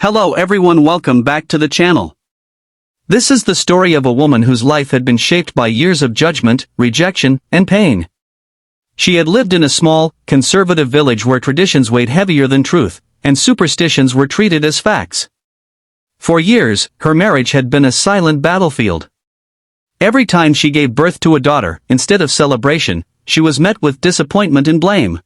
Hello everyone, welcome back to the channel. This is the story of a woman whose life had been shaped by years of judgment, rejection, and pain. She had lived in a small, conservative village where traditions weighed heavier than truth, and superstitions were treated as facts. For years, her marriage had been a silent battlefield. Every time she gave birth to a daughter, instead of celebration, she was met with disappointment and blame.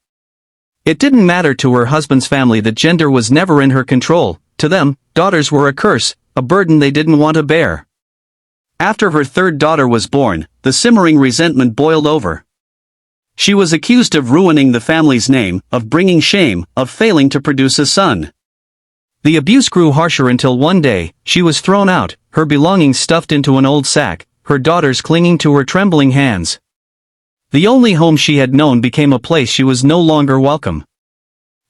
It didn't matter to her husband's family that gender was never in her control. To them, daughters were a curse, a burden they didn't want to bear. After her third daughter was born, the simmering resentment boiled over. She was accused of ruining the family's name, of bringing shame, of failing to produce a son. The abuse grew harsher until one day, she was thrown out, her belongings stuffed into an old sack, her daughters clinging to her trembling hands. The only home she had known became a place she was no longer welcome.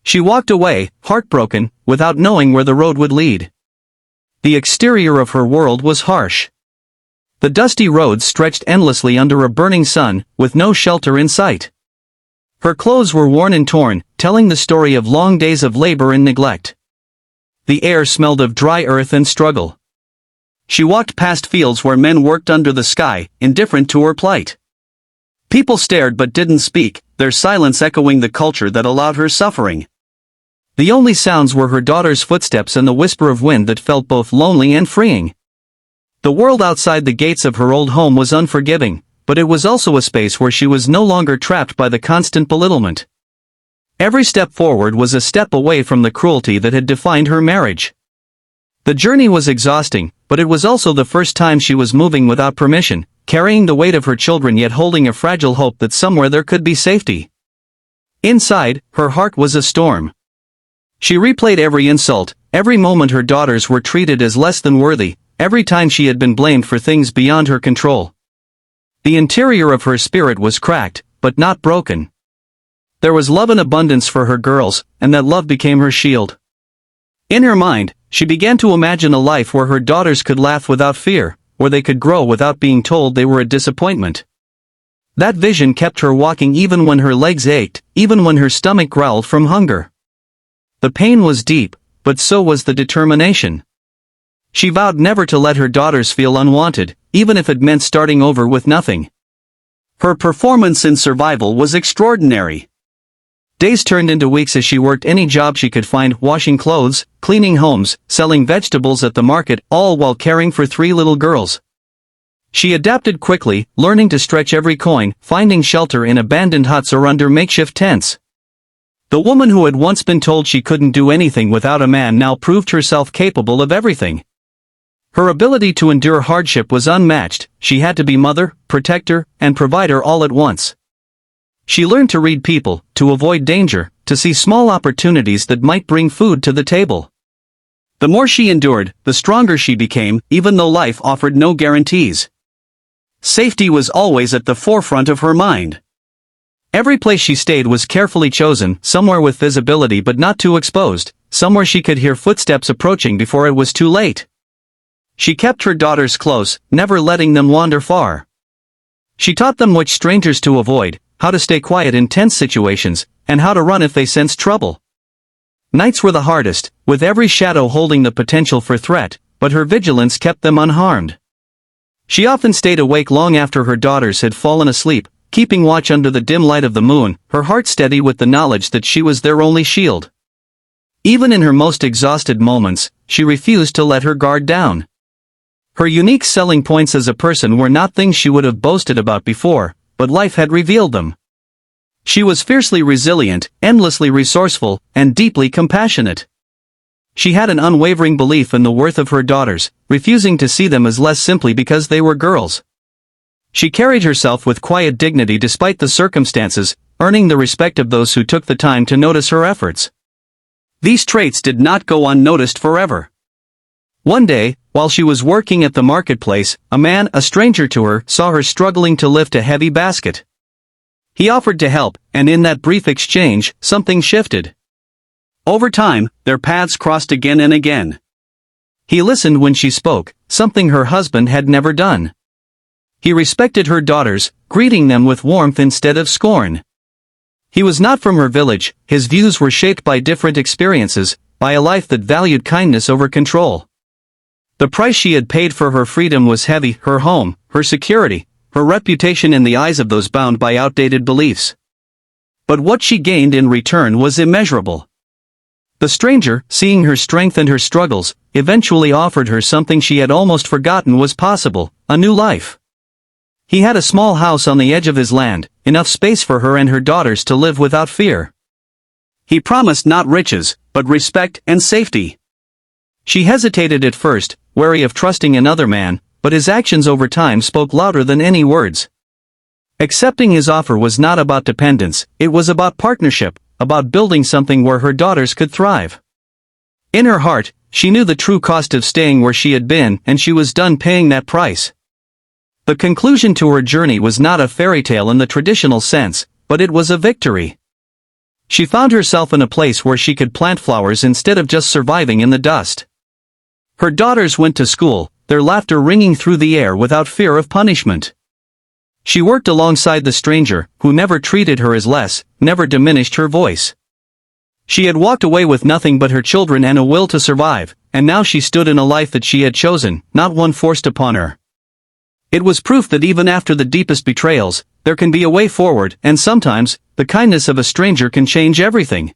She walked away, heartbroken, without knowing where the road would lead. The exterior of her world was harsh. The dusty roads stretched endlessly under a burning sun, with no shelter in sight. Her clothes were worn and torn, telling the story of long days of labor and neglect. The air smelled of dry earth and struggle. She walked past fields where men worked under the sky, indifferent to her plight. People stared but didn't speak, their silence echoing the culture that allowed her suffering. The only sounds were her daughter's footsteps and the whisper of wind that felt both lonely and freeing. The world outside the gates of her old home was unforgiving, but it was also a space where she was no longer trapped by the constant belittlement. Every step forward was a step away from the cruelty that had defined her marriage. The journey was exhausting, but it was also the first time she was moving without permission, carrying the weight of her children yet holding a fragile hope that somewhere there could be safety. Inside, her heart was a storm. She replayed every insult, every moment her daughters were treated as less than worthy, every time she had been blamed for things beyond her control. The interior of her spirit was cracked, but not broken. There was love in abundance for her girls, and that love became her shield. In her mind, she began to imagine a life where her daughters could laugh without fear, where they could grow without being told they were a disappointment. That vision kept her walking even when her legs ached, even when her stomach growled from hunger. The pain was deep, but so was the determination. She vowed never to let her daughters feel unwanted, even if it meant starting over with nothing. Her performance in survival was extraordinary. Days turned into weeks as she worked any job she could find, washing clothes, cleaning homes, selling vegetables at the market, all while caring for 3 little girls. She adapted quickly, learning to stretch every coin, finding shelter in abandoned huts or under makeshift tents. The woman who had once been told she couldn't do anything without a man now proved herself capable of everything. Her ability to endure hardship was unmatched. She had to be mother, protector, and provider all at once. She learned to read people, to avoid danger, to see small opportunities that might bring food to the table. The more she endured, the stronger she became, even though life offered no guarantees. Safety was always at the forefront of her mind. Every place she stayed was carefully chosen, somewhere with visibility but not too exposed, somewhere she could hear footsteps approaching before it was too late. She kept her daughters close, never letting them wander far. She taught them which strangers to avoid, how to stay quiet in tense situations, and how to run if they sensed trouble. Nights were the hardest, with every shadow holding the potential for threat, but her vigilance kept them unharmed. She often stayed awake long after her daughters had fallen asleep, keeping watch under the dim light of the moon, her heart steady with the knowledge that she was their only shield. Even in her most exhausted moments, she refused to let her guard down. Her unique selling points as a person were not things she would have boasted about before, but life had revealed them. She was fiercely resilient, endlessly resourceful, and deeply compassionate. She had an unwavering belief in the worth of her daughters, refusing to see them as less simply because they were girls. She carried herself with quiet dignity despite the circumstances, earning the respect of those who took the time to notice her efforts. These traits did not go unnoticed forever. One day, while she was working at the marketplace, a man, a stranger to her, saw her struggling to lift a heavy basket. He offered to help, and in that brief exchange, something shifted. Over time, their paths crossed again and again. He listened when she spoke, something her husband had never done. He respected her daughters, greeting them with warmth instead of scorn. He was not from her village, his views were shaped by different experiences, by a life that valued kindness over control. The price she had paid for her freedom was heavy: her home, her security, her reputation in the eyes of those bound by outdated beliefs. But what she gained in return was immeasurable. The stranger, seeing her strength and her struggles, eventually offered her something she had almost forgotten was possible: a new life. He had a small house on the edge of his land, enough space for her and her daughters to live without fear. He promised not riches, but respect and safety. She hesitated at first, wary of trusting another man, but his actions over time spoke louder than any words. Accepting his offer was not about dependence, it was about partnership, about building something where her daughters could thrive. In her heart, she knew the true cost of staying where she had been, and she was done paying that price. The conclusion to her journey was not a fairy tale in the traditional sense, but it was a victory. She found herself in a place where she could plant flowers instead of just surviving in the dust. Her daughters went to school, their laughter ringing through the air without fear of punishment. She worked alongside the stranger, who never treated her as less, never diminished her voice. She had walked away with nothing but her children and a will to survive, and now she stood in a life that she had chosen, not one forced upon her. It was proof that even after the deepest betrayals, there can be a way forward, and sometimes, the kindness of a stranger can change everything.